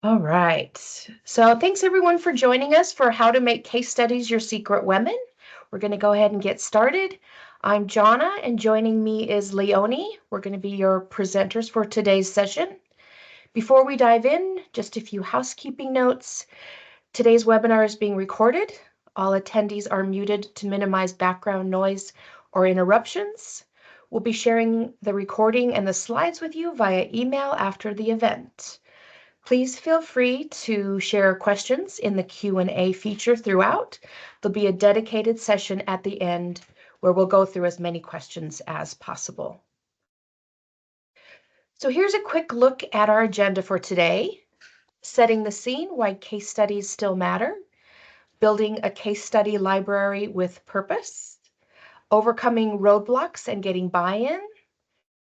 All right. So thanks everyone for joining us for How to Make Case Studies Your Secret Weapon. We're going to go ahead and get started. I'm Jonna, and joining me is Leonie. We're going to be your presenters for today's session. Before we dive in, just a few housekeeping notes. Today's webinar is being recorded. All attendees are muted to minimize background noise or interruptions. We'll be sharing the recording and the slides with you via email after the event. Please feel free to share questions in the Q&A feature throughout. There'll be a dedicated session at the end where we'll go through as many questions as possible. So here's a quick look at our agenda for today. Setting the scene, why case studies still matter. Building a case study library with purpose. Overcoming roadblocks and getting buy-in.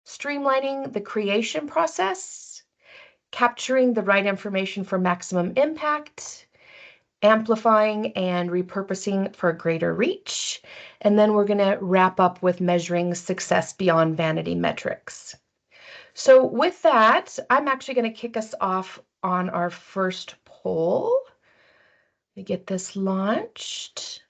Streamlining the creation process. Capturing the right information for maximum impact, amplifying and repurposing for greater reach. And then we're going to wrap up with measuring success beyond vanity metrics. So with that, I'm actually going to kick us off on our first poll. Let me get this launched.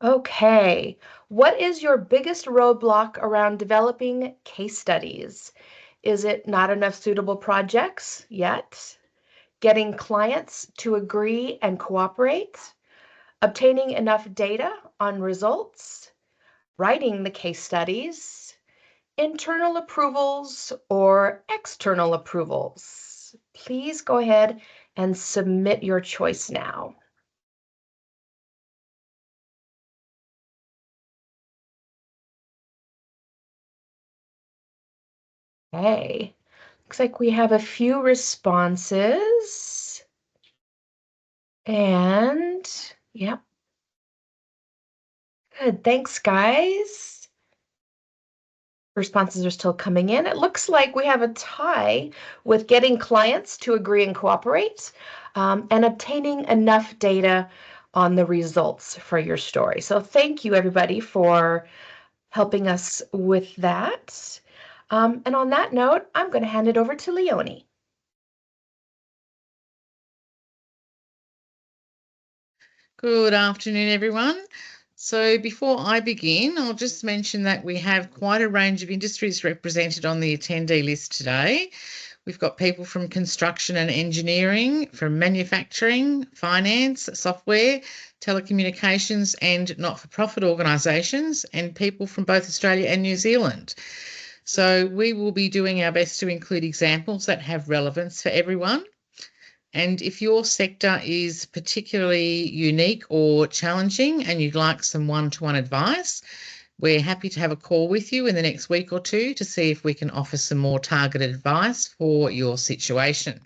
Okay, what is your biggest roadblock around developing case studies? Is it not enough suitable projects yet? Getting clients to agree and cooperate? Obtaining enough data on results? Writing the case studies? Internal approvals or external approvals? Please go ahead and submit your choice now. Okay, looks like we have a few responses. And yep. Good, thanks guys. Responses are still coming in. It looks like we have a tie with getting clients to agree and cooperate and obtaining enough data on the results for your story. So thank you everybody for helping us with that. And on that note, I'm going to hand it over to Leonie. Good afternoon, everyone. So before I begin, I'll just mention that we have quite a range of industries represented on the attendee list today. We've got people from construction and engineering, from manufacturing, finance, software, telecommunications, and not-for-profit organisations, and people from both Australia and New Zealand. So we will be doing our best to include examples that have relevance for everyone. And if your sector is particularly unique or challenging and you'd like some one-to-one advice, we're happy to have a call with you in the next week or two to see if we can offer some more targeted advice for your situation.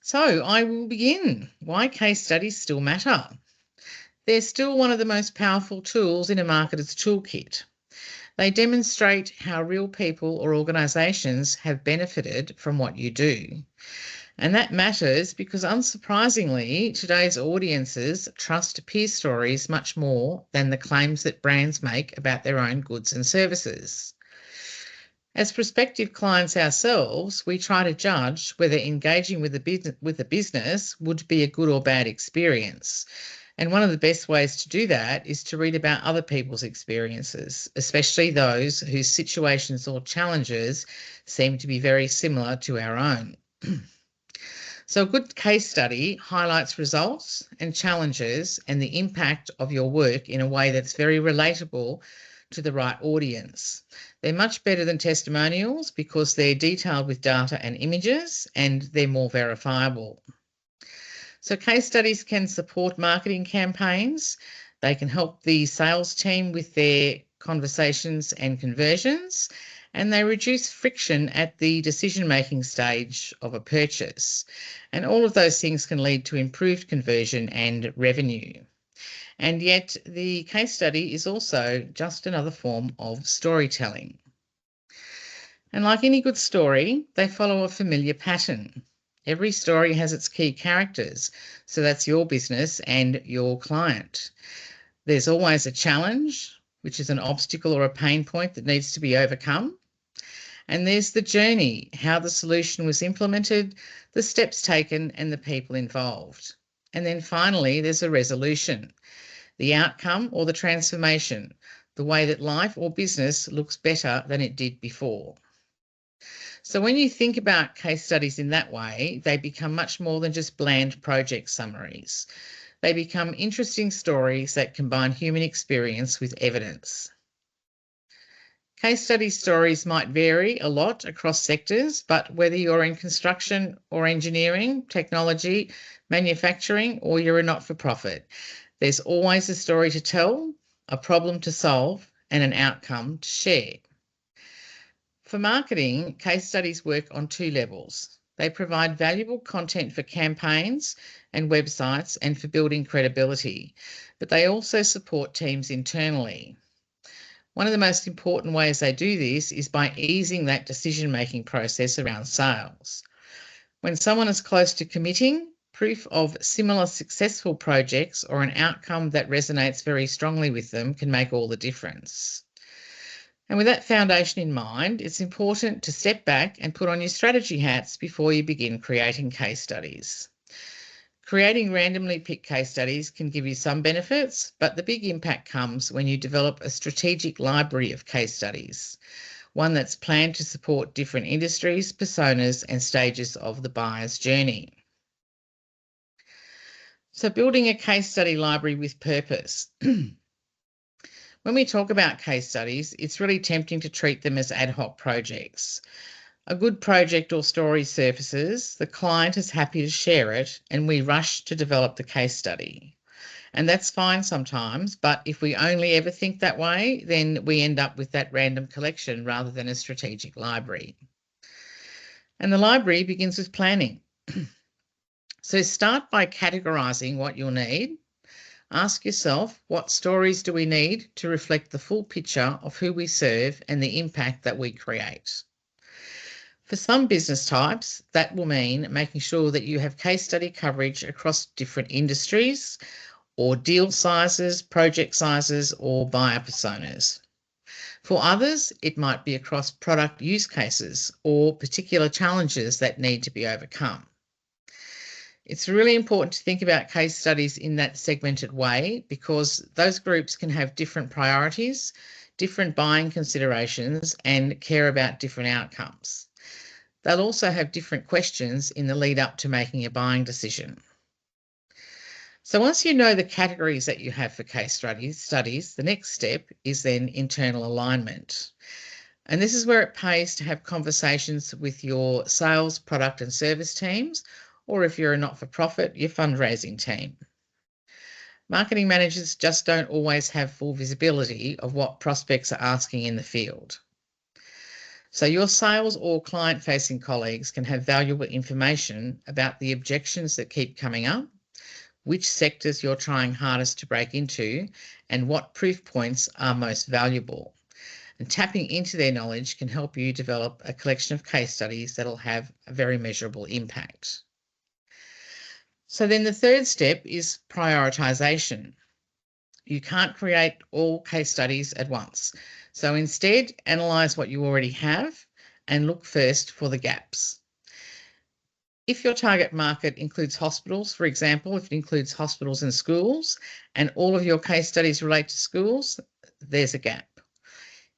So I will begin. Why case studies still matter. They're still one of the most powerful tools in a marketer's toolkit. They demonstrate how real people or organisations have benefited from what you do. And that matters because, unsurprisingly, today's audiences trust peer stories much more than the claims that brands make about their own goods and services. As prospective clients ourselves, we try to judge whether engaging with a business would be a good or bad experience. And one of the best ways to do that is to read about other people's experiences, especially those whose situations or challenges seem to be very similar to our own. So a good case study highlights results and challenges and the impact of your work in a way that's very relatable to the right audience. They're much better than testimonials because they're detailed with data and images and they're more verifiable. So case studies can support marketing campaigns. They can help the sales team with their conversations and conversions, and they reduce friction at the decision-making stage of a purchase. And all of those things can lead to improved conversion and revenue. And yet the case study is also just another form of storytelling. And like any good story, they follow a familiar pattern. Every story has its key characters, so that's your business and your client. There's always a challenge, which is an obstacle or a pain point that needs to be overcome. And there's the journey, how the solution was implemented, the steps taken, and the people involved. And then finally, there's a resolution, the outcome or the transformation, the way that life or business looks better than it did before. So when you think about case studies in that way, they become much more than just bland project summaries. They become interesting stories that combine human experience with evidence. Case study stories might vary a lot across sectors, but whether you're in construction or engineering, technology, manufacturing, or you're a not-for-profit, there's always a story to tell, a problem to solve, and an outcome to share. For marketing, case studies work on two levels. They provide valuable content for campaigns and websites and for building credibility, but they also support teams internally. One of the most important ways they do this is by easing that decision-making process around sales. When someone is close to committing, proof of similar successful projects or an outcome that resonates very strongly with them can make all the difference. And with that foundation in mind, it's important to step back and put on your strategy hats before you begin creating case studies. Creating randomly picked case studies can give you some benefits, but the big impact comes when you develop a strategic library of case studies, one that's planned to support different industries, personas, and stages of the buyer's journey. So building a case study library with purpose. When we talk about case studies, it's really tempting to treat them as ad hoc projects. A good project or story surfaces, the client is happy to share it, and we rush to develop the case study. And that's fine sometimes, but if we only ever think that way, then we end up with that random collection rather than a strategic library. And the library begins with planning. So start by categorising what you'll need. Ask yourself, what stories do we need to reflect the full picture of who we serve and the impact that we create? For some business types, that will mean making sure that you have case study coverage across different industries or deal sizes, project sizes, or buyer personas. For others, it might be across product use cases or particular challenges that need to be overcome. It's really important to think about case studies in that segmented way because those groups can have different priorities, different buying considerations, and care about different outcomes. They'll also have different questions in the lead up to making a buying decision. So once you know the categories that you have for case studies, the next step is then internal alignment. And this is where it pays to have conversations with your sales, product and service teams, or if you're a not-for-profit, your fundraising team. Marketing managers just don't always have full visibility of what prospects are asking in the field. So your sales or client-facing colleagues can have valuable information about the objections that keep coming up, which sectors you're trying hardest to break into, and what proof points are most valuable. And tapping into their knowledge can help you develop a collection of case studies that'll have a very measurable impact. So then the third step is prioritisation. You can't create all case studies at once. So instead, analyse what you already have and look first for the gaps. If your target market includes hospitals, for example, if it includes hospitals and schools, and all of your case studies relate to schools, there's a gap.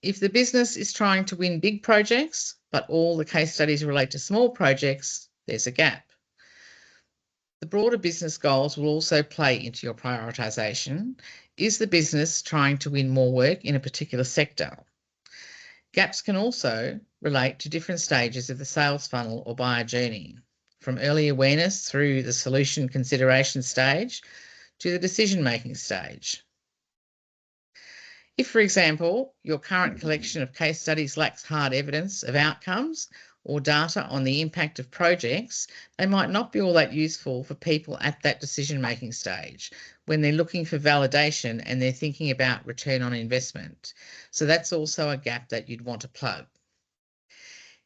If the business is trying to win big projects, but all the case studies relate to small projects, there's a gap. The broader business goals will also play into your prioritisation. Is the business trying to win more work in a particular sector? Gaps can also relate to different stages of the sales funnel or buyer journey, from early awareness through the solution consideration stage to the decision-making stage. If, for example, your current collection of case studies lacks hard evidence of outcomes or data on the impact of projects, they might not be all that useful for people at that decision-making stage when they're looking for validation and they're thinking about return on investment. So that's also a gap that you'd want to plug.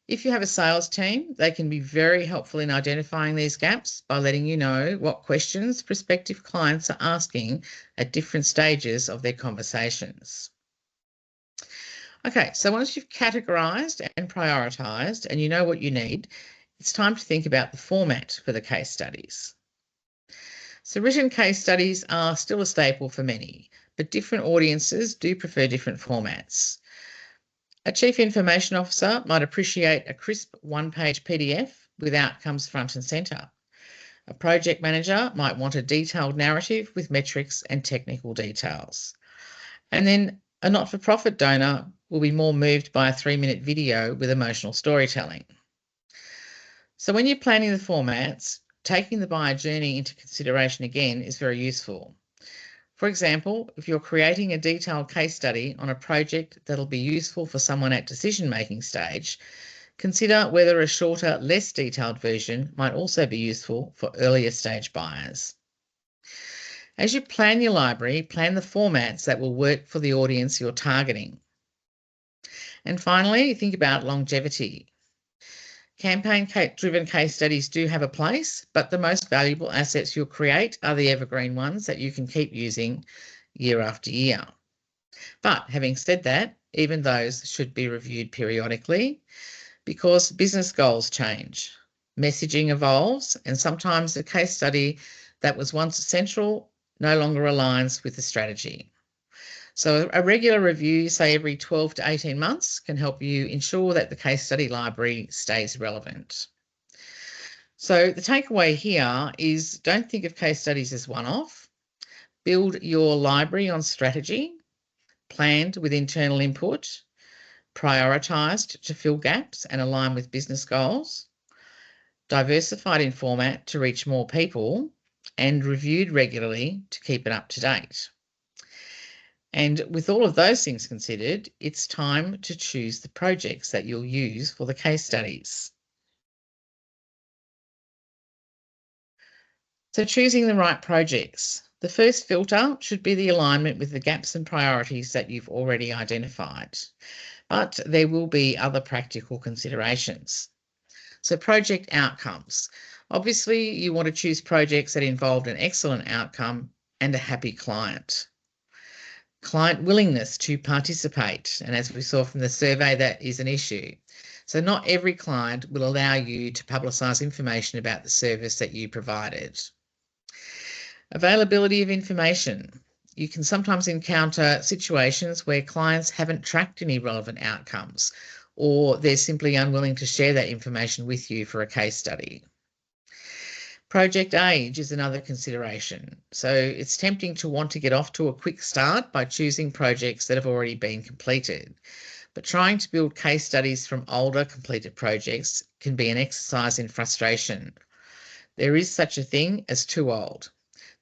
If you have a sales team, they can be very helpful in identifying these gaps by letting you know what questions prospective clients are asking at different stages of their conversations. Okay, so once you've categorised and prioritised and you know what you need, it's time to think about the format for the case studies. So written case studies are still a staple for many, but different audiences do prefer different formats. A Chief Information Officer might appreciate a crisp one-page PDF with outcomes front and centre. A project manager might want a detailed narrative with metrics and technical details. And then a not-for-profit donor will be more moved by a 3-minute video with emotional storytelling. So when you're planning the formats, taking the buyer journey into consideration again is very useful. For example, if you're creating a detailed case study on a project that'll be useful for someone at decision-making stage, consider whether a shorter, less detailed version might also be useful for earlier stage buyers. As you plan your library, plan the formats that will work for the audience you're targeting. And finally, think about longevity. Campaign-driven case studies do have a place, but the most valuable assets you'll create are the evergreen ones that you can keep using year after year. But having said that, even those should be reviewed periodically because business goals change, messaging evolves, and sometimes a case study that was once central no longer aligns with the strategy. So a regular review, say every 12 to 18 months, can help you ensure that the case study library stays relevant. So the takeaway here is don't think of case studies as one-off. Build your library on strategy, planned with internal input, prioritised to fill gaps and align with business goals, diversified in format to reach more people, and reviewed regularly to keep it up to date. And with all of those things considered, it's time to choose the projects that you'll use for the case studies. So choosing the right projects. The first filter should be the alignment with the gaps and priorities that you've already identified. But there will be other practical considerations. So project outcomes. Obviously, you want to choose projects that involved an excellent outcome and a happy client. Client willingness to participate. And as we saw from the survey, that is an issue. So not every client will allow you to publicise information about the service that you provided. Availability of information. You can sometimes encounter situations where clients haven't tracked any relevant outcomes, or they're simply unwilling to share that information with you for a case study. Project age is another consideration. So it's tempting to want to get off to a quick start by choosing projects that have already been completed. But trying to build case studies from older completed projects can be an exercise in frustration. There is such a thing as too old.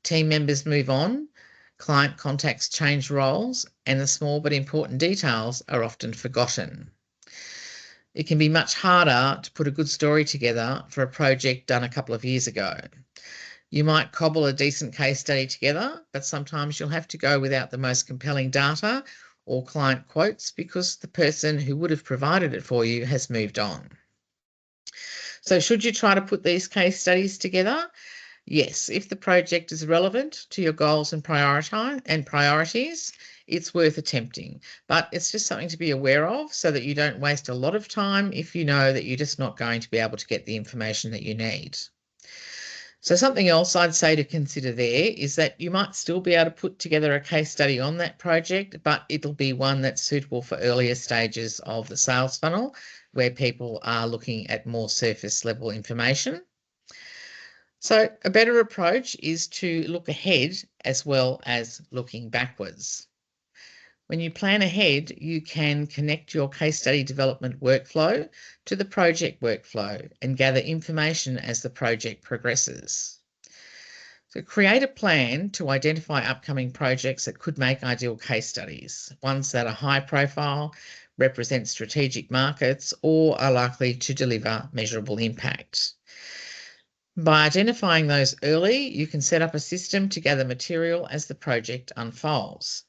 Team members move on, client contacts change roles, and the small but important details are often forgotten. It can be much harder to put a good story together for a project done a couple of years ago. You might cobble a decent case study together, but sometimes you'll have to go without the most compelling data or client quotes because the person who would have provided it for you has moved on. So should you try to put these case studies together? Yes, if the project is relevant to your goals and priorities, it's worth attempting. But it's just something to be aware of so that you don't waste a lot of time if you know that you're just not going to be able to get the information that you need. So something else I'd say to consider there is that you might still be able to put together a case study on that project, but it'll be one that's suitable for earlier stages of the sales funnel where people are looking at more surface level information. So a better approach is to look ahead as well as looking backwards. When you plan ahead, you can connect your case study development workflow to the project workflow and gather information as the project progresses. So create a plan to identify upcoming projects that could make ideal case studies, ones that are high profile, represent strategic markets, or are likely to deliver measurable impact. By identifying those early, you can set up a system to gather material as the project unfolds.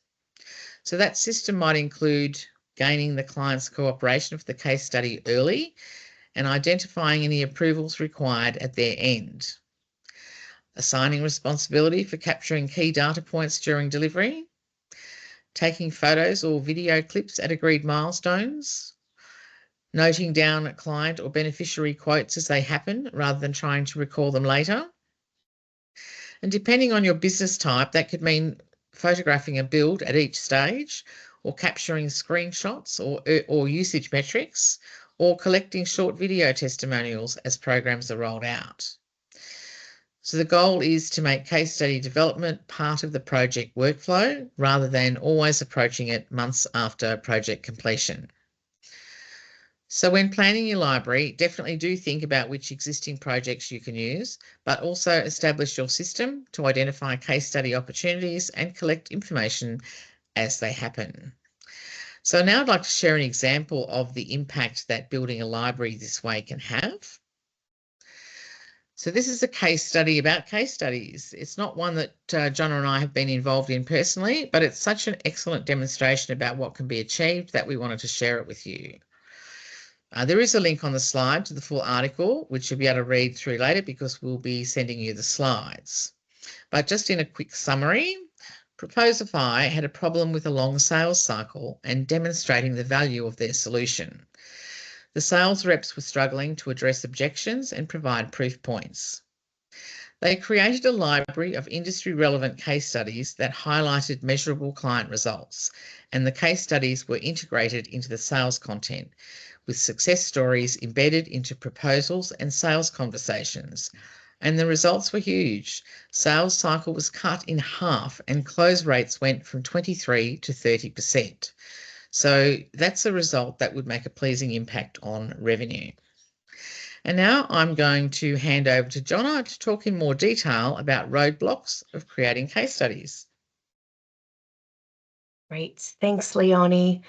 So that system might include gaining the client's cooperation for the case study early and identifying any approvals required at their end. Assigning responsibility for capturing key data points during delivery. taking photos or video clips at agreed milestones, noting down client or beneficiary quotes as they happen rather than trying to recall them later. And depending on your business type, that could mean photographing a build at each stage, or capturing screenshots or usage metrics, or collecting short video testimonials as programs are rolled out. So the goal is to make case study development part of the project workflow rather than always approaching it months after project completion. So when planning your library, definitely do think about which existing projects you can use, but also establish your system to identify case study opportunities and collect information as they happen. So now I'd like to share an example of the impact that building a library this way can have. So this is a case study about case studies. It's not one that John and I have been involved in personally, but it's such an excellent demonstration about what can be achieved that we wanted to share it with you. There is a link on the slide to the full article, which you'll be able to read through later because we'll be sending you the slides. But just in a quick summary, Proposify had a problem with a long sales cycle and demonstrating the value of their solution. The sales reps were struggling to address objections and provide proof points. They created a library of industry-relevant case studies that highlighted measurable client results, and the case studies were integrated into the sales content, with success stories embedded into proposals and sales conversations. And the results were huge. Sales cycle was cut in half and close rates went from 23 to 30%. So that's a result that would make a pleasing impact on revenue. And now I'm going to hand over to Jonna to talk in more detail about roadblocks of creating case studies. Great. Thanks, Leonie.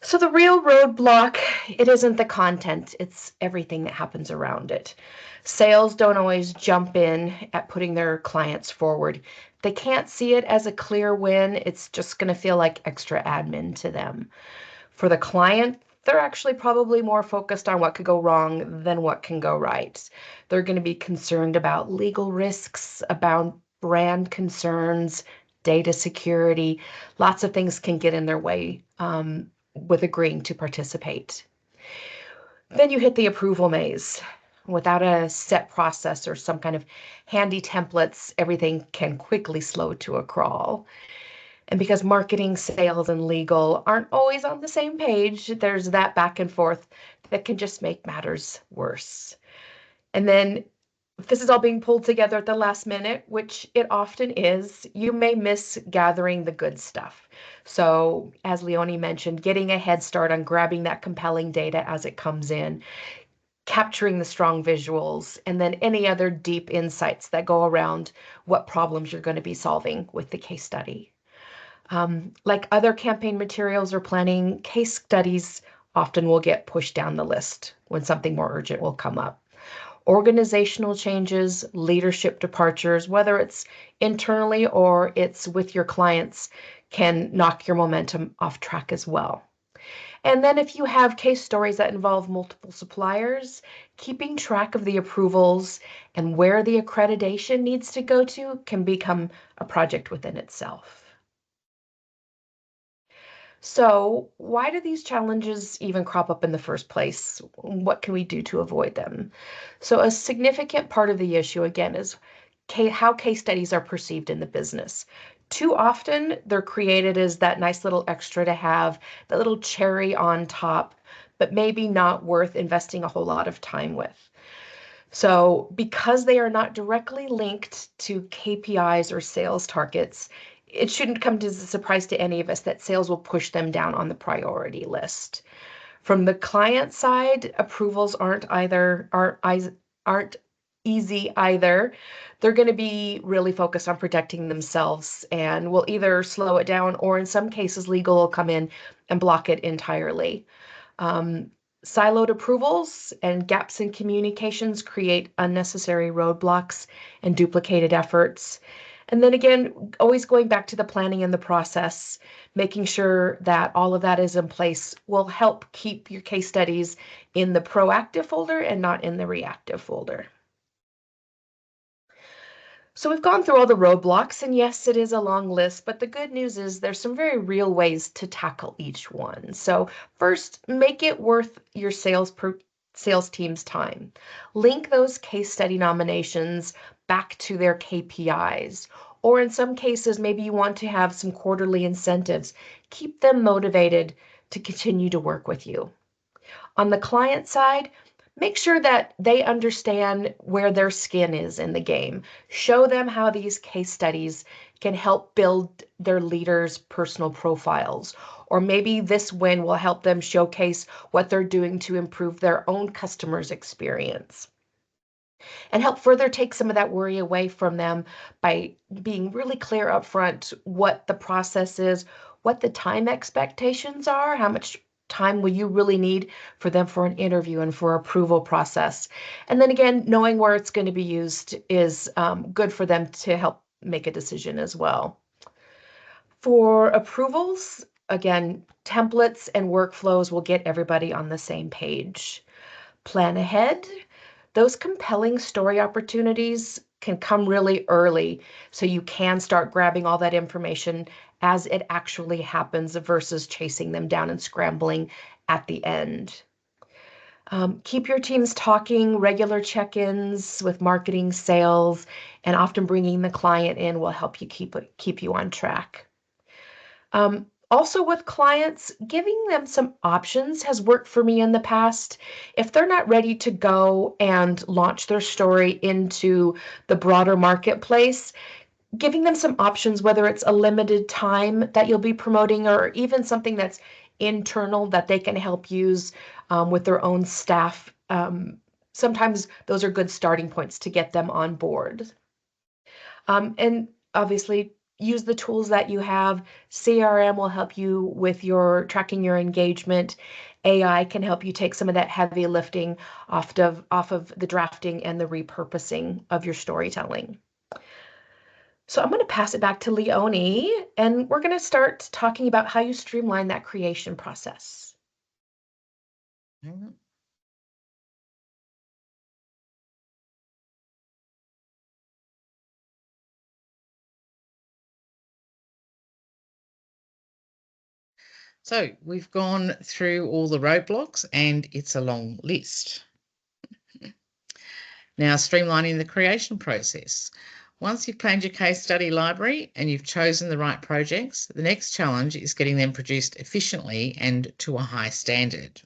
So the real roadblock, it isn't the content, it's everything that happens around it. Sales don't always jump in at putting their clients forward. They can't see it as a clear win. It's just going to feel like extra admin to them. For the client, they're actually probably more focused on what could go wrong than what can go right. They're going to be concerned about legal risks, about brand concerns, data security. Lots of things can get in their way with agreeing to participate. Then you hit the approval maze. Without a set process or some kind of handy templates, everything can quickly slow to a crawl. And because marketing, sales, and legal aren't always on the same page, there's that back and forth that can just make matters worse. And then if this is all being pulled together at the last minute, which it often is, you may miss gathering the good stuff. So as Leonie mentioned, getting a head start on grabbing that compelling data as it comes in, capturing the strong visuals, and then any other deep insights that go around what problems you're going to be solving with the case study. Like other campaign materials or planning, case studies often will get pushed down the list when something more urgent will come up. Organizational changes, leadership departures, whether it's internally or it's with your clients, can knock your momentum off track as well. And then if you have case stories that involve multiple suppliers, keeping track of the approvals and where the accreditation needs to go to can become a project within itself. So why do these challenges even crop up in the first place? What can we do to avoid them? So a significant part of the issue, again, is how case studies are perceived in the business. Too often, they're created as that nice little extra to have, that little cherry on top, but maybe not worth investing a whole lot of time with. So because they are not directly linked to KPIs or sales targets, it shouldn't come as a surprise to any of us that sales will push them down on the priority list. From the client side, approvals aren't easy either. They're going to be really focused on protecting themselves and will either slow it down or in some cases legal will come in and block it entirely. Siloed approvals and gaps in communications create unnecessary roadblocks and duplicated efforts. And then again, always going back to the planning and the process, making sure that all of that is in place will help keep your case studies in the proactive folder and not in the reactive folder. So we've gone through all the roadblocks, and yes, it is a long list, but the good news is there's some very real ways to tackle each one. So first, make it worth your sales team's time. Link those case study nominations back to their KPIs. Or in some cases, maybe you want to have some quarterly incentives. Keep them motivated to continue to work with you. On the client side, make sure that they understand where their skin is in the game. Show them how these case studies can help build their leaders' personal profiles. Or maybe this win will help them showcase what they're doing to improve their own customers' experience. And help further take some of that worry away from them by being really clear up front what the process is, what the time expectations are, how much time will you really need for them for an interview and for approval process. And then again, knowing where it's going to be used is good for them to help make a decision as well. For approvals, again, templates and workflows will get everybody on the same page. Plan ahead. Those compelling story opportunities can come really early, so you can start grabbing all that information as it actually happens versus chasing them down and scrambling at the end. Keep your teams talking, regular check-ins with marketing, sales, and often bringing the client in will help you keep you on track. Also with clients, giving them some options has worked for me in the past. If they're not ready to go and launch their story into the broader marketplace, giving them some options, whether it's a limited time that you'll be promoting or even something that's internal that they can help use with their own staff. Sometimes those are good starting points to get them on board. And obviously, use the tools that you have. CRM will help you with your tracking your engagement. AI can help you take some of that heavy lifting off of the drafting and the repurposing of your storytelling. So I'm going to pass it back to Leonie, and we're going to start talking about how you streamline that creation process. So we've gone through all the roadblocks and it's a long list. Now, streamlining the creation process. Once you've planned your case study library and you've chosen the right projects, the next challenge is getting them produced efficiently and to a high standard.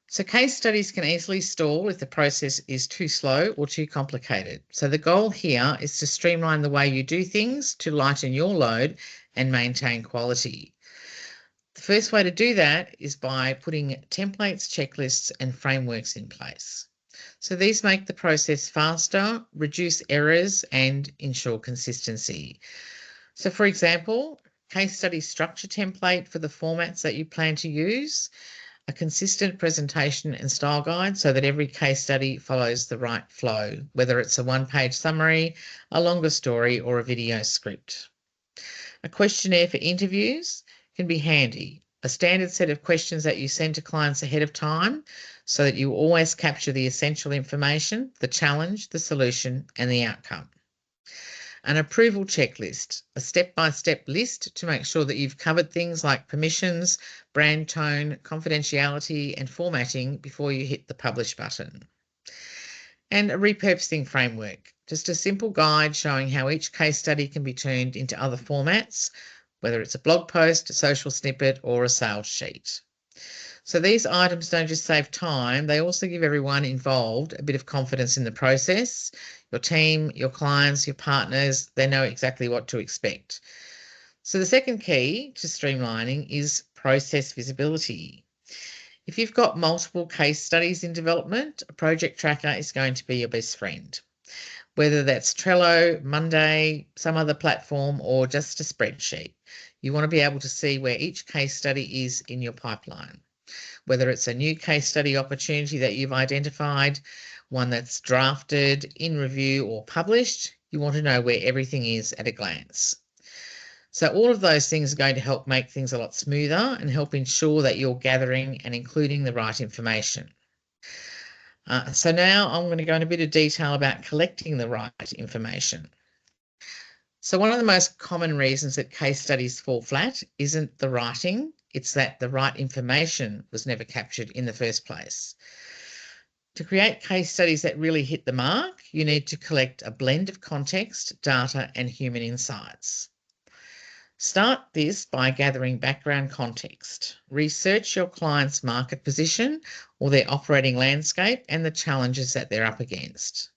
So case studies can easily stall if the process is too slow or too complicated. So the goal here is to streamline the way you do things to lighten your load and maintain quality. The first way to do that is by putting templates, checklists, and frameworks in place. So these make the process faster, reduce errors, and ensure consistency. So for example, case study structure template for the formats that you plan to use, a consistent presentation and style guide so that every case study follows the right flow, whether it's a one-page summary, a longer story, or a video script. A questionnaire for interviews can be handy. A standard set of questions that you send to clients ahead of time so that you always capture the essential information, the challenge, the solution, and the outcome. An approval checklist, a step-by-step list to make sure that you've covered things like permissions, brand tone, confidentiality, and formatting before you hit the publish button. And a repurposing framework, just a simple guide showing how each case study can be turned into other formats, whether it's a blog post, a social snippet, or a sales sheet. So these items don't just save time, they also give everyone involved a bit of confidence in the process. Your team, your clients, your partners, they know exactly what to expect. So the second key to streamlining is process visibility. If you've got multiple case studies in development, a project tracker is going to be your best friend. Whether that's Trello, Monday, some other platform, or just a spreadsheet. You want to be able to see where each case study is in your pipeline. Whether it's a new case study opportunity that you've identified, one that's drafted, in review, or published, you want to know where everything is at a glance. So all of those things are going to help make things a lot smoother and help ensure that you're gathering and including the right information. So now I'm going to go in a bit of detail about collecting the right information. So one of the most common reasons that case studies fall flat isn't the writing, it's that the right information was never captured in the first place. To create case studies that really hit the mark, you need to collect a blend of context, data, and human insights. Start this by gathering background context. Research your client's market position or their operating landscape and the challenges that they're up against.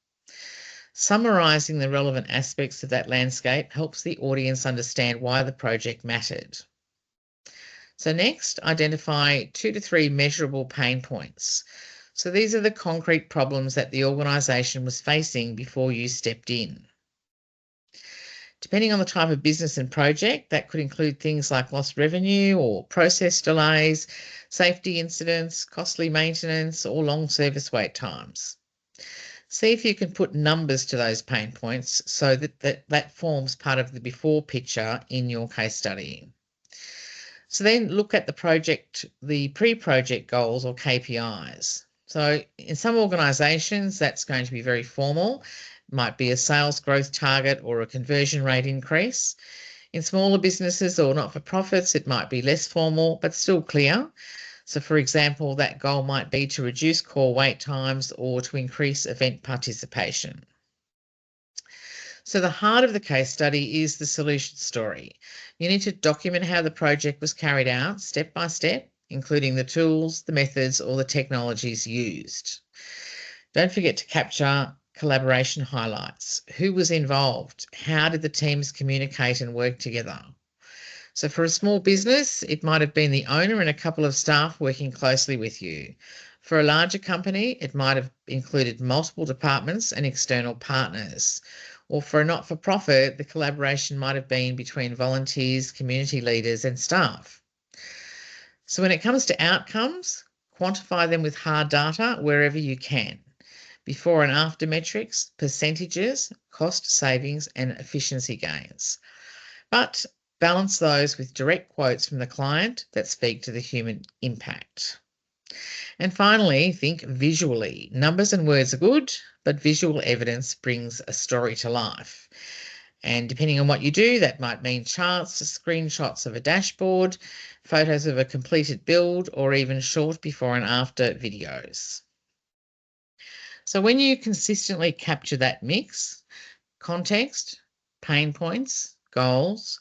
Summarising the relevant aspects of that landscape helps the audience understand why the project mattered. So next, identify 2 to 3 measurable pain points. So these are the concrete problems that the organisation was facing before you stepped in. Depending on the type of business and project, that could include things like lost revenue or process delays, safety incidents, costly maintenance, or long service wait times. See if you can put numbers to those pain points so that forms part of the before picture in your case study. So then look at the pre-project goals or KPIs. So in some organisations, that's going to be very formal. It might be a sales growth target or a conversion rate increase. In smaller businesses or not-for-profits, it might be less formal, but still clear. So for example, that goal might be to reduce call wait times or to increase event participation. So the heart of the case study is the solution story. You need to document how the project was carried out step by step, including the tools, the methods, or the technologies used. Don't forget to capture collaboration highlights. Who was involved? How did the teams communicate and work together? So for a small business, it might have been the owner and a couple of staff working closely with you. For a larger company, it might have included multiple departments and external partners. Or for a not-for-profit, the collaboration might have been between volunteers, community leaders, and staff. So when it comes to outcomes, quantify them with hard data wherever you can. Before and after metrics, percentages, cost savings, and efficiency gains. But balance those with direct quotes from the client that speak to the human impact. And finally, think visually. Numbers and words are good, but visual evidence brings a story to life. And depending on what you do, that might mean charts, screenshots of a dashboard, photos of a completed build, or even short before and after videos. So when you consistently capture that mix, context, pain points, goals,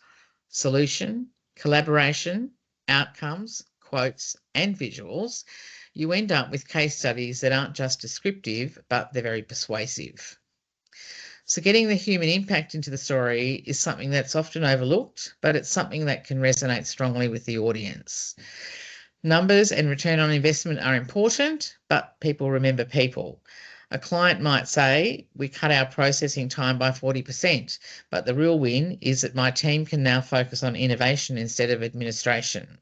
solution, collaboration, outcomes, quotes, and visuals, you end up with case studies that aren't just descriptive, but they're very persuasive. So getting the human impact into the story is something that's often overlooked, but it's something that can resonate strongly with the audience. Numbers and return on investment are important, but people remember people. A client might say, we cut our processing time by 40%, but the real win is that my team can now focus on innovation instead of administration.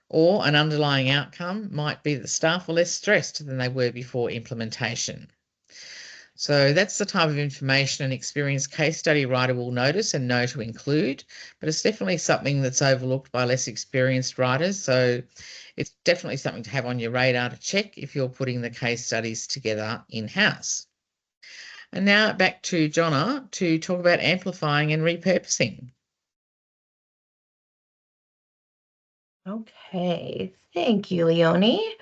Or an underlying outcome might be that staff are less stressed than they were before implementation. So that's the type of information an experienced case study writer will notice and know to include, but it's definitely something that's overlooked by less experienced writers. So it's definitely something to have on your radar to check if you're putting the case studies together in-house. And now back to Jonna to talk about amplifying and repurposing. Okay, thank you, Leonie.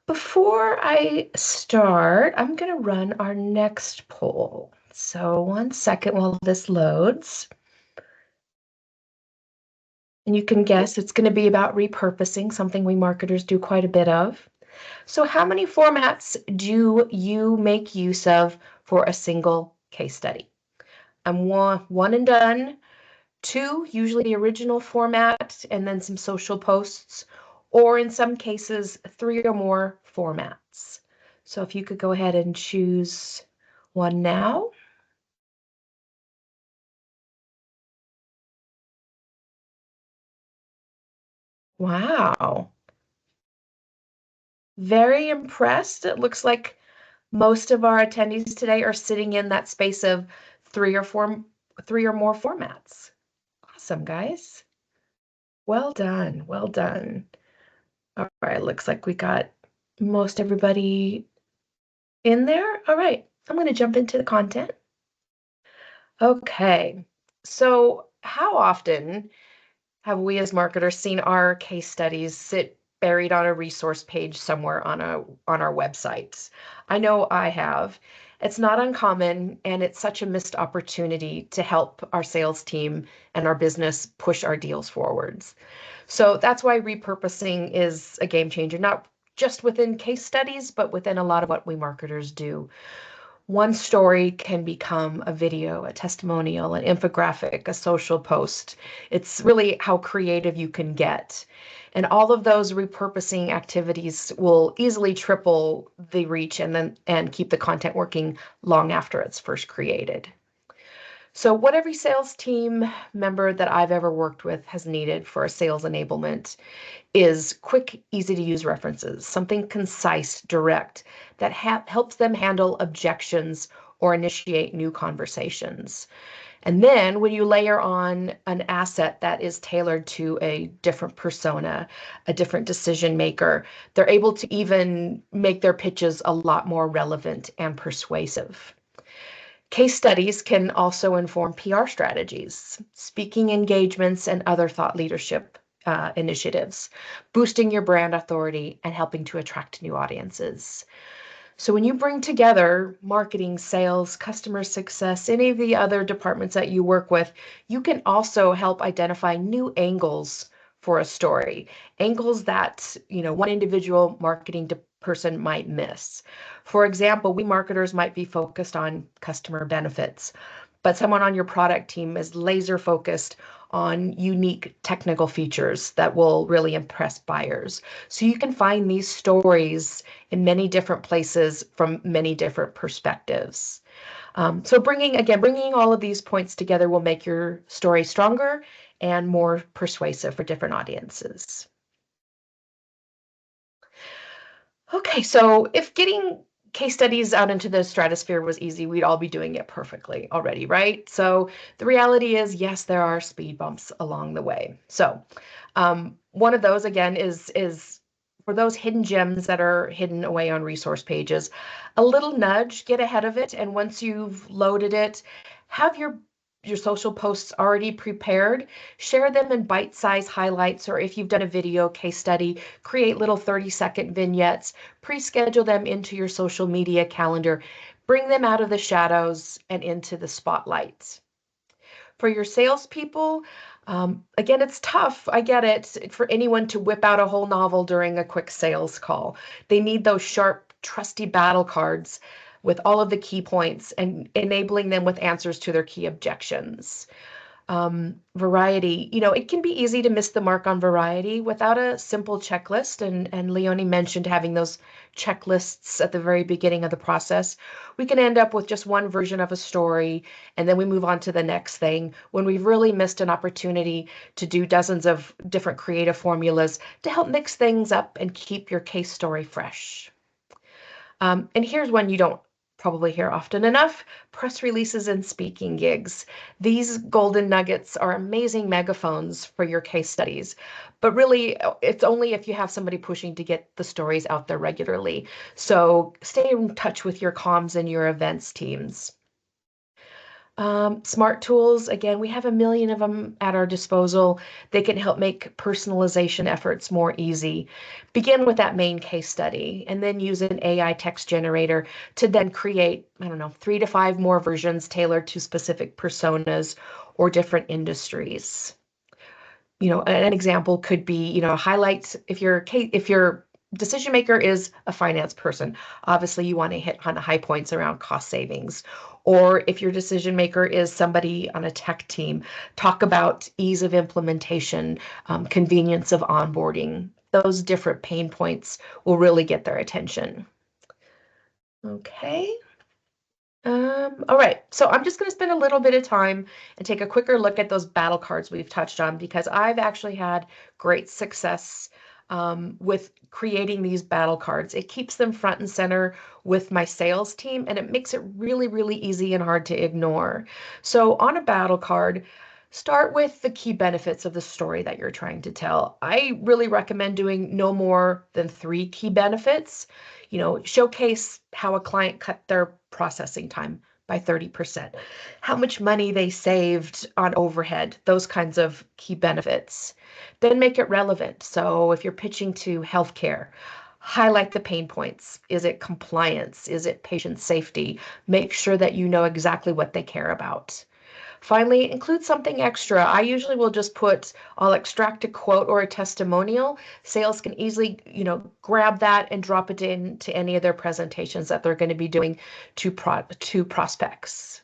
Before I start, I'm going to run our next poll. So 1 second while this loads. And you can guess it's going to be about repurposing, something we marketers do quite a bit of. So how many formats do you make use of for a single case study? I'm one and done, 2, usually the original format, and then some social posts, or in some cases, 3 or more formats. So if you could go ahead and choose one now. Wow. Very impressed. It looks like most of our attendees today are sitting in that space of 3 or more formats. Awesome, guys. Well done. Well done. All right, looks like we got most everybody in there? All right, I'm going to jump into the content. Okay, so how often have we as marketers seen our case studies sit buried on a resource page somewhere on our websites? I know I have. It's not uncommon, and it's such a missed opportunity to help our sales team and our business push our deals forwards. So that's why repurposing is a game changer, not just within case studies, but within a lot of what we marketers do. One story can become a video, a testimonial, an infographic, a social post. It's really how creative you can get. And all of those repurposing activities will easily triple the reach and keep the content working long after it's first created. So what every sales team member that I've ever worked with has needed for a sales enablement is quick, easy to use references, something concise, direct, that helps them handle objections or initiate new conversations. And then when you layer on an asset that is tailored to a different persona, a different decision maker, they're able to even make their pitches a lot more relevant and persuasive. Case studies can also inform PR strategies, speaking engagements, and other thought leadership initiatives, boosting your brand authority and helping to attract new audiences. So when you bring together marketing, sales, customer success, any of the other departments that you work with, you can also help identify new angles for a story, angles that, one individual marketing person might miss. For example, we marketers might be focused on customer benefits, but someone on your product team is laser focused on unique technical features that will really impress buyers. So you can find these stories in many different places from many different perspectives. So bringing all of these points together will make your story stronger and more persuasive for different audiences. Okay, so if getting case studies out into the stratosphere was easy, we'd all be doing it perfectly already, right? So the reality is, yes, there are speed bumps along the way. So one of those, again, is for those hidden gems that are hidden away on resource pages, a little nudge, get ahead of it. And once you've loaded it, have your social posts already prepared, share them in bite-sized highlights, or if you've done a video case study, create little 30-second vignettes, pre-schedule them into your social media calendar, bring them out of the shadows and into the spotlight. For your salespeople, again, it's tough. I get it for anyone to whip out a whole novel during a quick sales call. They need those sharp, trusty battle cards with all of the key points and enabling them with answers to their key objections. Variety, it can be easy to miss the mark on variety without a simple checklist. And Leonie mentioned having those checklists at the very beginning of the process. We can end up with just one version of a story, and then we move on to the next thing when we've really missed an opportunity to do dozens of different creative formulas to help mix things up and keep your case story fresh. And here's one you don't probably hear often enough: press releases and speaking gigs. These golden nuggets are amazing megaphones for your case studies, but really it's only if you have somebody pushing to get the stories out there regularly. So stay in touch with your comms and your events teams. Smart tools, again, we have a million of them at our disposal. They can help make personalization efforts more easy. Begin with that main case study and then use an AI text generator to then create, 3 to 5 more versions tailored to specific personas or different industries. An example could be, highlights if your decision maker is a finance person, obviously you want to hit on the high points around cost savings. Or if your decision maker is somebody on a tech team, talk about ease of implementation, convenience of onboarding. Those different pain points will really get their attention. Okay. All right, so I'm just going to spend a little bit of time and take a quicker look at those battle cards we've touched on, because I've actually had great success with creating these battle cards. It keeps them front and center with my sales team, and it makes it really, really easy and hard to ignore. So on a battle card, Start with the key benefits of the story that you're trying to tell. I really recommend doing no more than 3 key benefits. Showcase how a client cut their processing time by 30%, how much money they saved on overhead, those kinds of key benefits. Then make it relevant. So if you're pitching to healthcare, highlight the pain points. Is it compliance? Is it patient safety? Make sure that you know exactly what they care about. Finally, include something extra. I usually will just I'll extract a quote or a testimonial. Sales can easily, grab that and drop it into any of their presentations that they're going to be doing to prospects.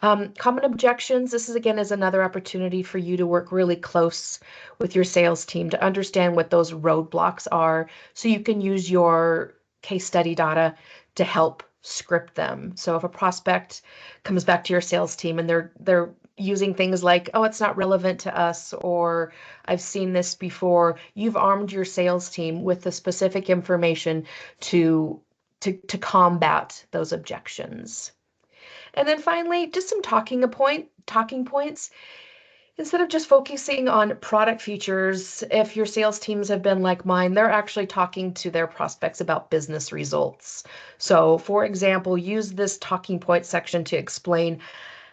Common objections. This is another opportunity for you to work really close with your sales team to understand what those roadblocks are so you can use your case study data to help script them. So if a prospect comes back to your sales team and they're using things like, oh, it's not relevant to us, or I've seen this before, you've armed your sales team with the specific information to combat those objections. And then finally, just some talking points. Instead of just focusing on product features, if your sales teams have been like mine, they're actually talking to their prospects about business results. So, for example, use this talking point section to explain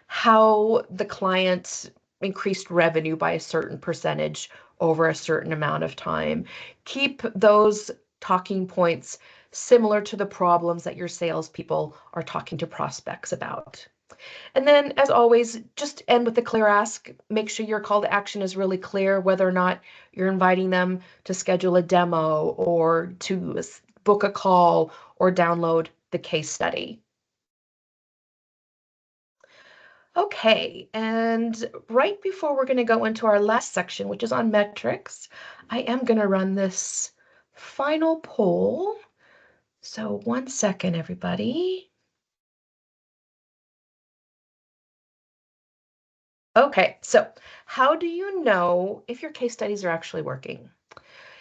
how the client increased revenue by a certain percentage over a certain amount of time. Keep those talking points similar to the problems that your salespeople are talking to prospects about. And then, as always, just end with a clear ask. Make sure your call to action is really clear, whether or not you're inviting them to schedule a demo or to book a call or download the case study. Okay, and right before we're going to go into our last section, which is on metrics, I am going to run this final poll. So 1 second, everybody. Okay, so how do you know if your case studies are actually working?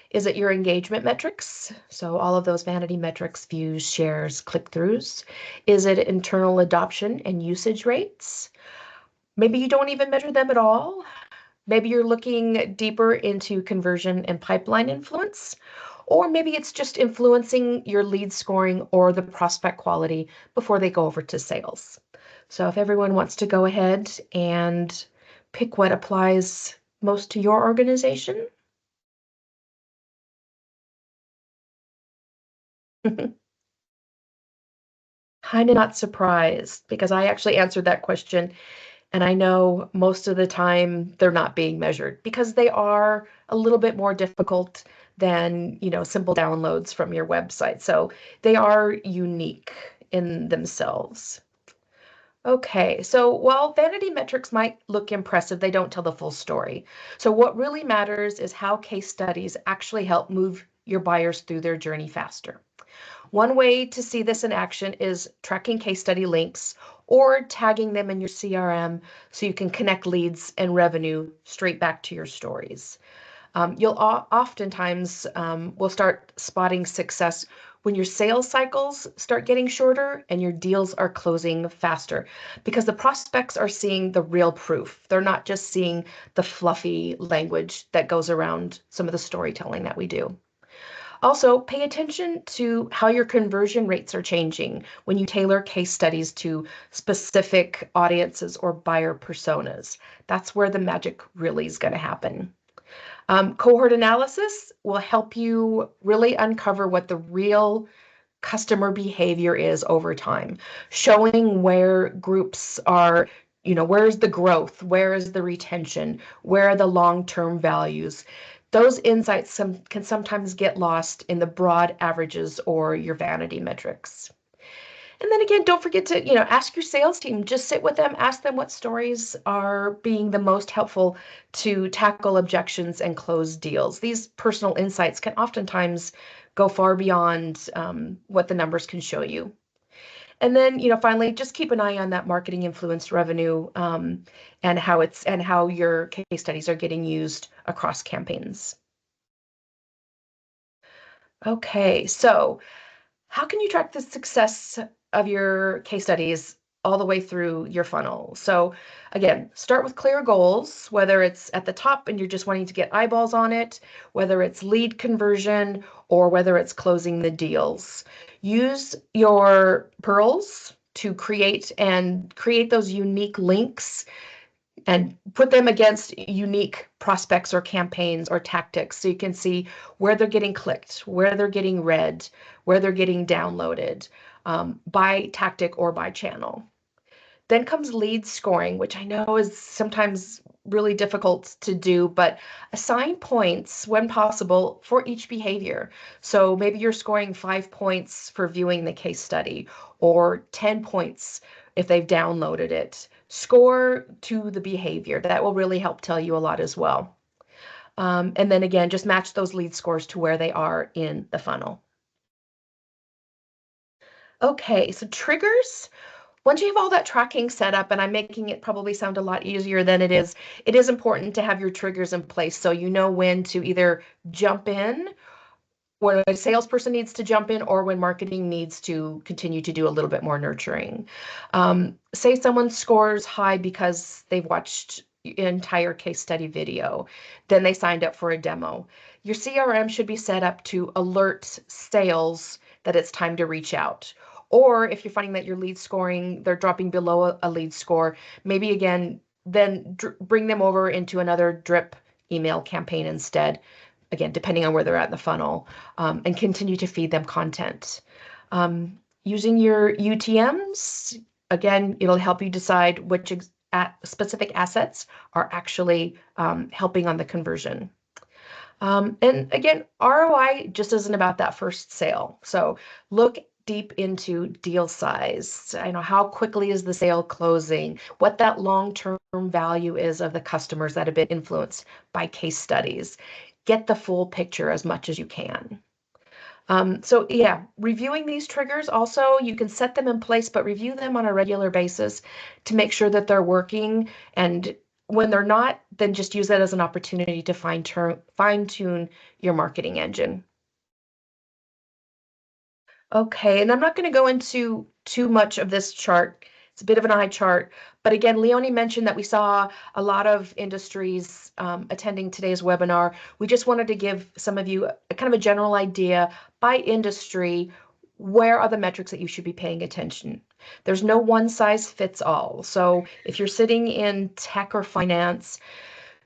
Is it your engagement metrics? So all of those vanity metrics, views, shares, click-throughs. Is it internal adoption and usage rates? Maybe you don't even measure them at all. Maybe you're looking deeper into conversion and pipeline influence, or maybe it's just influencing your lead scoring or the prospect quality before they go over to sales. So if everyone wants to go ahead and pick what applies most to your organization. Kind of not surprised because I actually answered that question and I know most of the time they're not being measured because they are a little bit more difficult than, simple downloads from your website. So they are unique in themselves. Okay, so while vanity metrics might look impressive, they don't tell the full story. So what really matters is how case studies actually help move your buyers through their journey faster. One way to see this in action is tracking case study links or tagging them in your CRM so you can connect leads and revenue straight back to your stories. You'll oftentimes will start spotting success when your sales cycles start getting shorter and your deals are closing faster because the prospects are seeing the real proof. They're not just seeing the fluffy language that goes around some of the storytelling that we do. Also, pay attention to how your conversion rates are changing when you tailor case studies to specific audiences or buyer personas. That's where the magic really is going to happen. Cohort analysis will help you really uncover what the real customer behavior is over time, showing where groups are, where's the growth, where is the retention, where are the long-term values. Those insights can sometimes get lost in the broad averages or your vanity metrics. And then again, don't forget to, ask your sales team, just sit with them, ask them what stories are being the most helpful to tackle objections and close deals. These personal insights can oftentimes go far beyond what the numbers can show you. And then, finally, just keep an eye on that marketing influence revenue and how your case studies are getting used across campaigns. Okay, so how can you track the success of your case studies all the way through your funnel. So again, start with clear goals, whether it's at the top and you're just wanting to get eyeballs on it, whether it's lead conversion, or whether it's closing the deals. Use your pearls to create those unique links and put them against unique prospects or campaigns or tactics so you can see where they're getting clicked, where they're getting read, where they're getting downloaded, by tactic or by channel. Then comes lead scoring, which I know is sometimes really difficult to do, but assign points when possible for each behavior. So maybe you're scoring 5 points for viewing the case study or 10 points if they've downloaded it. Score to the behavior. That will really help tell you a lot as well. And then again, just match those lead scores to where they are in the funnel. Okay, so triggers. Once you have all that tracking set up, and I'm making it probably sound a lot easier than it is important to have your triggers in place so you know when to either jump in, when a salesperson needs to jump in, or when marketing needs to continue to do a little bit more nurturing. Say someone scores high because they've watched an entire case study video, then they signed up for a demo. Your CRM should be set up to alert sales that it's time to reach out. Or if you're finding that your lead scoring, they're dropping below a lead score, maybe again, then bring them over into another drip email campaign instead, again, depending on where they're at in the funnel, and continue to feed them content. Using your UTMs, again, it'll help you decide which specific assets are actually helping on the conversion. And again, ROI just isn't about that first sale. So look deep into deal size. I know how quickly is the sale closing, what that long-term value is of the customers that have been influenced by case studies. Get the full picture as much as you can. So yeah, reviewing these triggers also, you can set them in place, but review them on a regular basis to make sure that they're working. And when they're not, then just use that as an opportunity to fine-tune your marketing engine. Okay, and I'm not going to go into too much of this chart. It's a bit of an eye chart, but again, Leonie mentioned that we saw a lot of industries attending today's webinar. We just wanted to give some of you a kind of a general idea by industry, where are the metrics that you should be paying attention. There's no one size fits all. So if you're sitting in tech or finance,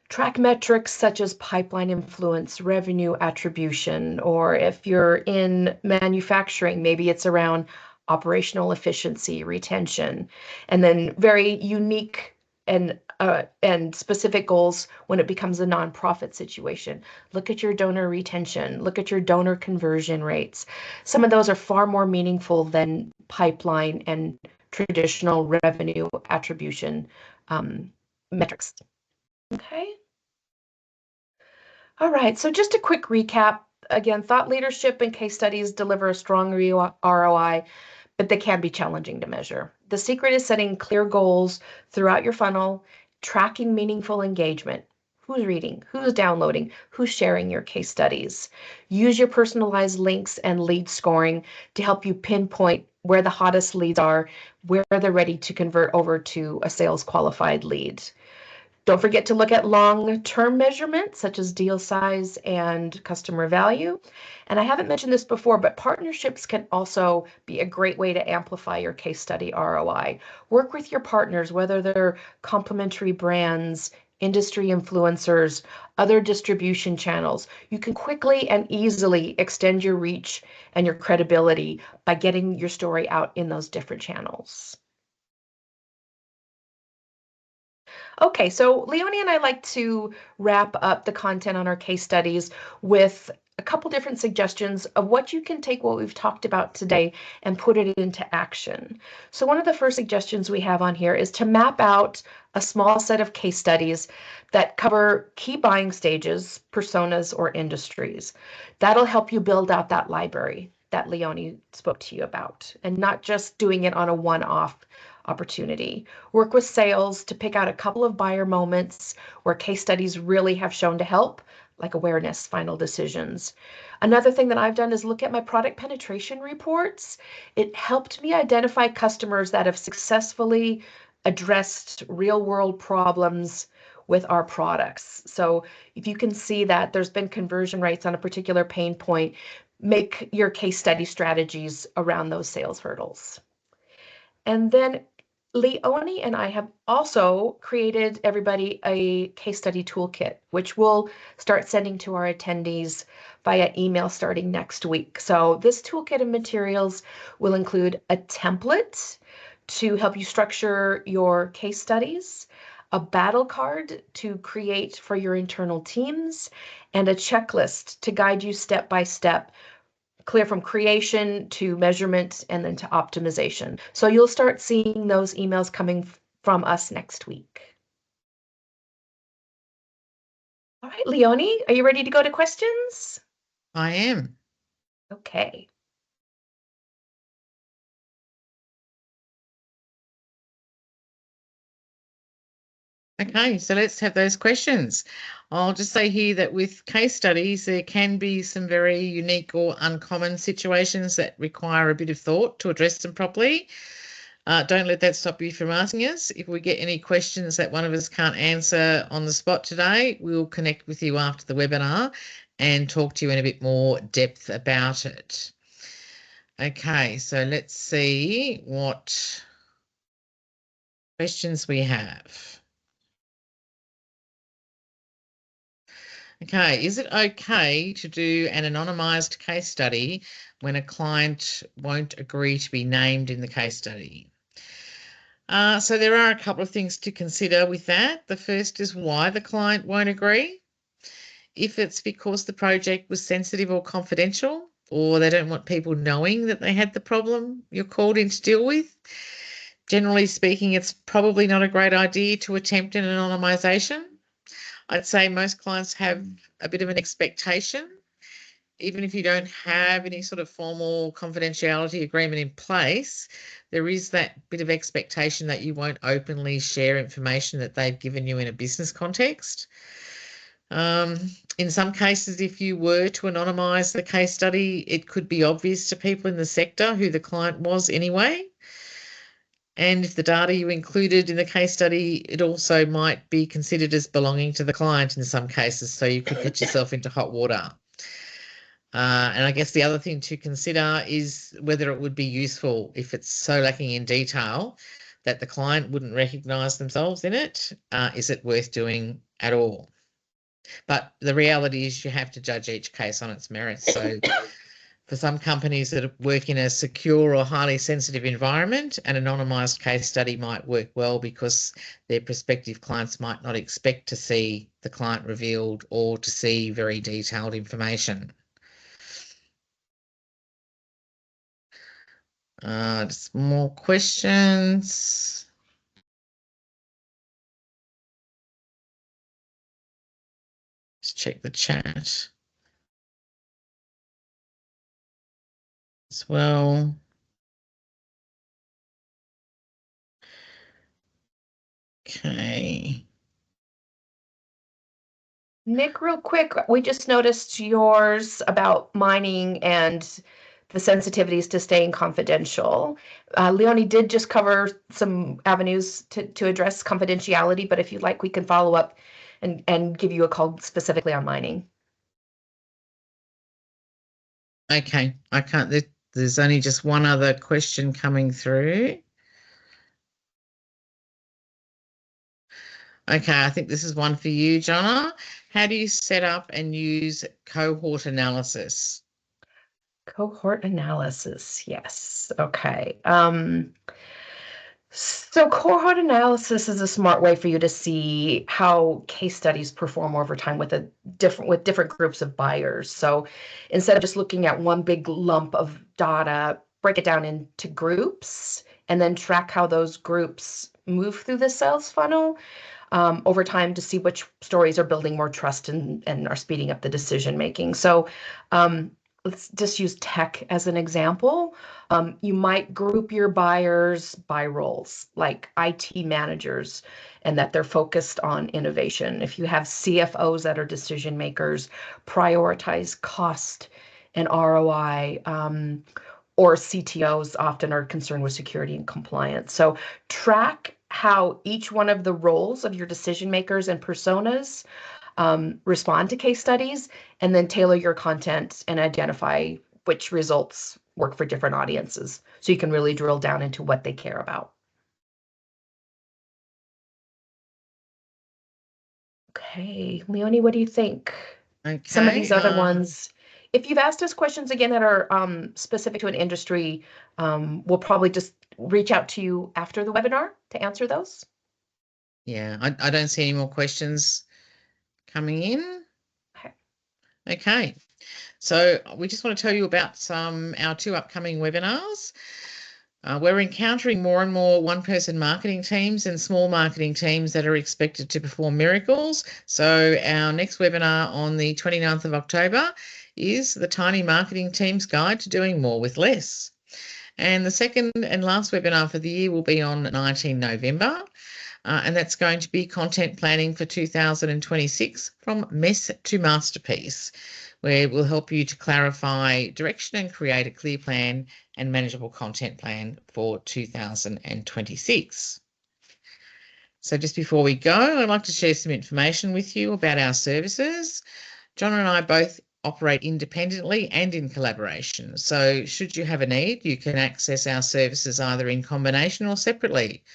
track metrics such as pipeline influence, revenue attribution, or if you're in manufacturing, maybe it's around operational efficiency, retention, and then very unique and specific goals when it becomes a nonprofit situation. Look at your donor retention, look at your donor conversion rates. Some of those are far more meaningful than pipeline and traditional revenue attribution metrics. Okay. All right, so just a quick recap. Again, thought leadership and case studies deliver a strong ROI, but they can be challenging to measure. The secret is setting clear goals throughout your funnel, tracking meaningful engagement. Who's reading? Who's downloading? Who's sharing your case studies? Use your personalized links and lead scoring to help you pinpoint where the hottest leads are, where they're ready to convert over to a sales qualified lead. Don't forget to look at long-term measurements such as deal size and customer value. And I haven't mentioned this before, but partnerships can also be a great way to amplify your case study ROI. Work with your partners, whether they're complementary brands, industry influencers, other distribution channels. You can quickly and easily extend your reach and your credibility by getting your story out in those different channels. Okay, so Leonie and I like to wrap up the content on our case studies with a couple different suggestions of what you can take what we've talked about today and put it into action. So one of the first suggestions we have on here is to map out a small set of case studies that cover key buying stages, personas, or industries. That'll help you build out that library that Leonie spoke to you about, and not just doing it on a one-off opportunity. Work with sales to pick out a couple of buyer moments where case studies really have shown to help, like awareness, final decisions. Another thing that I've done is look at my product penetration reports. It helped me identify customers that have successfully addressed real world problems with our products. So if you can see that there's been conversion rates on a particular pain point, make your case study strategies around those sales hurdles. And then Leonie and I have also created everybody a case study toolkit, which we'll start sending to our attendees via email starting next week. So this toolkit of materials will include a template to help you structure your case studies, a battle card to create for your internal teams, and a checklist to guide you step by step, clear from creation to measurement and then to optimization. So you'll start seeing those emails coming from us next week. All right, Leonie, are you ready to go to questions? I am. Okay. Okay, so let's have those questions. I'll just say here that with case studies, there can be some very unique or uncommon situations that require a bit of thought to address them properly. Don't let that stop you from asking us. If we get any questions that one of us can't answer on the spot today, we'll connect with you after the webinar and talk to you in a bit more depth about it. Okay, so let's see what questions we have. Okay, is it okay to do an anonymised case study when a client won't agree to be named in the case study? So there are a couple of things to consider with that. The first is why the client won't agree. If it's because the project was sensitive or confidential, or they don't want people knowing that they had the problem you're called in to deal with. Generally speaking, it's probably not a great idea to attempt an anonymisation. I'd say most clients have a bit of an expectation, even if you don't have any sort of formal confidentiality agreement in place, there is that bit of expectation that you won't openly share information that they've given you in a business context. In some cases, if you were to anonymise the case study, it could be obvious to people in the sector who the client was anyway. And if the data you included in the case study, it also might be considered as belonging to the client in some cases, so you could get yourself into hot water. And I guess the other thing to consider is whether it would be useful if it's so lacking in detail that the client wouldn't recognise themselves in it. Is it worth doing at all? But the reality is you have to judge each case on its merits. So for some companies that work in a secure or highly sensitive environment, an anonymised case study might work well because their prospective clients might not expect to see the client revealed or to see very detailed information. Just more questions. Let's check the chat as well. Okay. Nick, real quick, we just noticed yours about mining and the sensitivities to staying confidential. Leonie did just cover some avenues to address confidentiality, but if you'd like, we can follow up and give you a call specifically on mining. Okay, I can't, there's only just one other question coming through. Okay, I think this is one for you, Jonna. How do you set up and use cohort analysis? Cohort analysis, yes. Okay. So cohort analysis is a smart way for you to see how case studies perform over time with different groups of buyers. So instead of just looking at one big lump of data, break it down into groups and then track how those groups move through the sales funnel over time to see which stories are building more trust and are speeding up the decision making. So let's just use tech as an example. You might group your buyers by roles, like IT managers, and that they're focused on innovation. If you have CFOs that are decision makers, prioritize cost and ROI. Or CTOs often are concerned with security and compliance. So track how each one of the roles of your decision makers and personas respond to case studies, and then tailor your content and identify which results work for different audiences so you can really drill down into what they care about. Okay, Leonie, what do you think? Okay. Some of these other ones, if you've asked us questions again that are specific to an industry, we'll probably just reach out to you after the webinar to answer those. Yeah, I don't see any more questions coming in. Okay. So we just want to tell you about our 2 upcoming webinars. We're encountering more and more one-person marketing teams and small marketing teams that are expected to perform miracles. So our next webinar on the 29th of October is the Tiny Marketing Team's Guide to Doing More with Less. And the second and last webinar for the year will be on 19 November. And that's going to be content planning for 2026 from mess to masterpiece, where we'll help you to clarify direction and create a clear plan and manageable content plan for 2026. So just before we go, I'd like to share some information with you about our services. John and I both operate independently and in collaboration. So should you have a need, you can access our services either in combination or separately.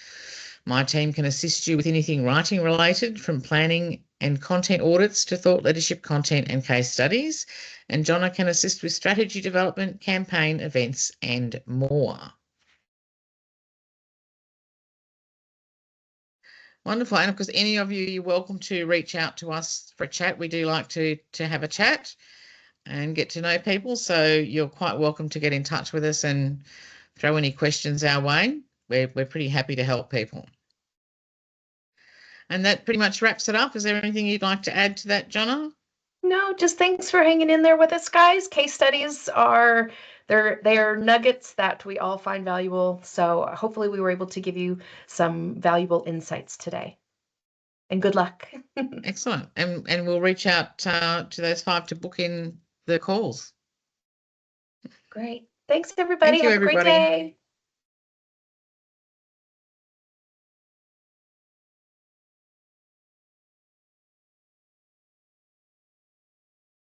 My team can assist you with anything writing related, from planning and content audits to thought leadership content and case studies. And Jonna can assist with strategy development, campaign, events, and more. Wonderful. And of course, any of you, you're welcome to reach out to us for a chat. We do like to have a chat and get to know people. So you're quite welcome to get in touch with us and throw any questions our way. We're pretty happy to help people. And that pretty much wraps it up. Is there anything you'd like to add to that, Jonna? No, just thanks for hanging in there with us, guys. Case studies are they are nuggets that we all find valuable. So hopefully we were able to give you some valuable insights today. And good luck. Excellent. And we'll reach out to those 5 to book in the calls. Great. Thanks, everybody. Thank you, Have a great everybody. day.